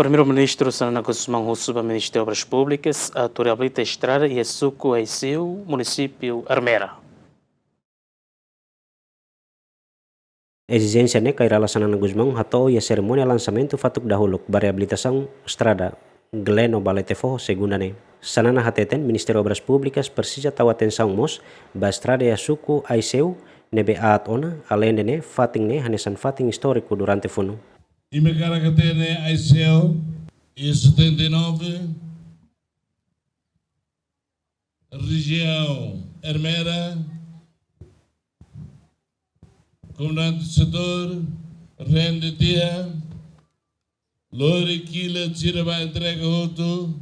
Primeiro-Ministro Sanana Guzmão recebeu o Ministério de Obras Públicas, a Autorabilita Estrada e a Suco Aiceu, município Armera. Exigência ne kairala Sanana Guzmão hatou e a cerimônia lançamento fatuk dahulu variabilitação estrada Gleno Baletefo segunda ne. Sanana hateten Ministério de Obras Públicas precisa tahu atenção mos ba estrada e a Suco Aiceu nebe aat ona além de ne fating ne hanesan fating histórico durante funo. Imecaracatene Aiceu e 79, região Armera, comandante do setor, rende dia, Lori Kila tira vai entrega outro,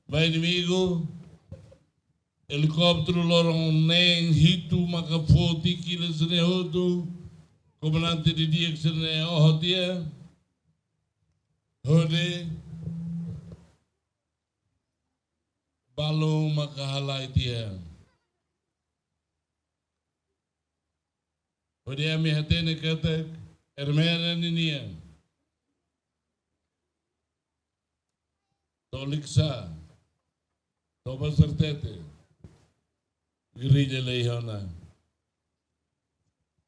vai inimigo, helicóptero Loron nem Hito Macafoti Kila sene outro, comandante de dia que sene dia, Hode, Balão Macahalai dia. Hode a minha tene kata Armera ninia. Toliksa, Toba Sertete, Guerrilha Leihona.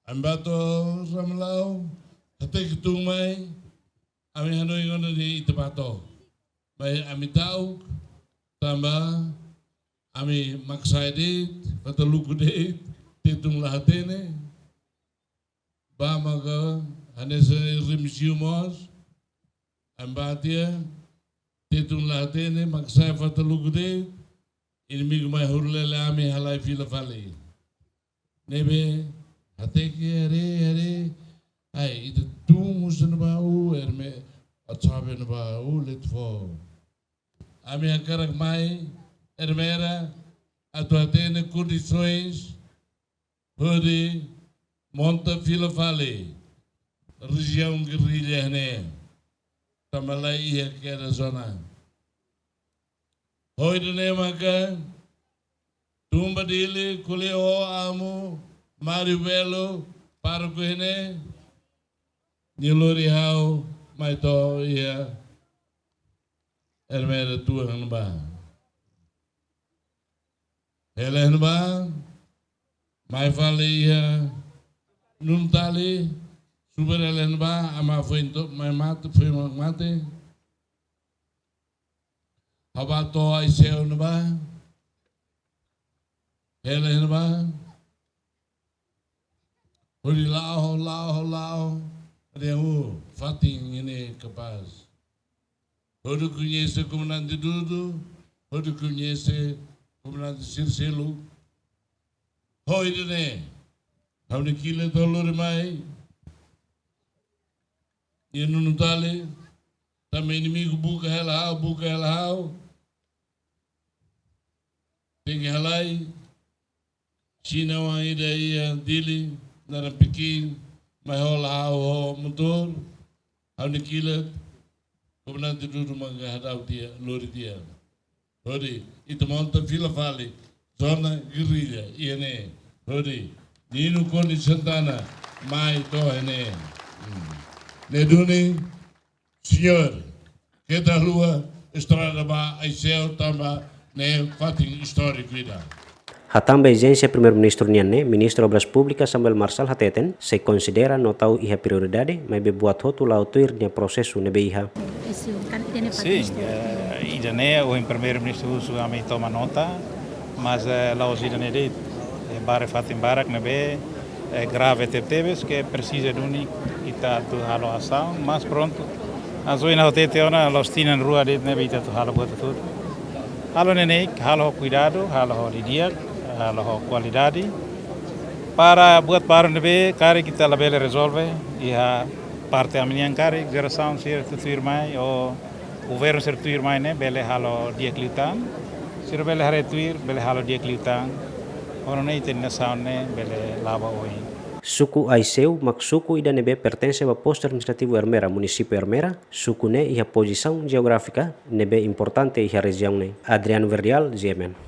Ambato Ramlau, Hatek Tumai, Ami Hanoi Gona di Itabato. May Amitau, Tamba, Ami Maksaidit, Fatalukudit, Titung Lahatene, Bamaga, Hanesa Rimsiumos, Ambatia, Titung Lahatene, Maksai Fatalukudit, Inimigo mai hurlele Ami Halai Fila Fali. Nebe, Hateke, Hare, ai, ita tumus na ba o erme at sabi na ba o litfo. Ami ang karagmay ermera at atene condições pode monta fila fale região guerrilha ne tamalai ia kera zona. Hoi ne maka tumba dili kuleo amo Mario Belo para kuhene Nilori hau mai to ia ermera tua hanba. Hele hanba mai fale ia num tali super hele hanba ama foi mai mate foi mate. Haba to ai seu hanba. Hele hanba. Hori lao. Reu, fating ini capaz. Hoje conhece o comandante Dudu, hoje conhece o comandante Circelo. Hoje né, há quilo dolor mais. E não tale, também inimigo buca ela hau. Tem ela aí, China uma ideia dele, na Pequim. May hola ho motor, hau ni kilat, comandante Dudu manghadaw dia, lori dia. Hodi, ito monta fila fali, zona guerrilha, iene. Hodi, nino Conde Santana, mai to ene. Neduni, senhor, que da lua, estrada ba, Aiceu tamba, ne fating histórico ida. Hatamba exigência primeiro-ministro Niane, ministro de Obras Públicas Samuel Marçal hateten, se considera não tahu iha prioridade, mas bebuat hotu la autuir nia processo nebe iha. Sim, idane o primeiro-ministro usu ami toma nota, mas lá os idane de bare fatim barak nebe grave teteves que precisa de uni ita tu halo ação, mas pronto. Azoina hotete ona los tinan rua de nebe ita tu halo buat tudo. Halo nenek, halo cuidado, halo lidiak. Halo qualidade para buat para nebe kari kita labele resolve ia parte aminyan kari geração ser tuir mai o governo ser tuir mai ne bele halo dia kliutan sir bele hare tuir bele halo dia kliutan ono nei ten nação ne bele lava oi. Suku Aiceu, suku ida nebe pertence ao posto administrativo Armera, município Armera. Suku ne iha posição geográfica nebe importante iha região ne. Adriano Verdial, GMN.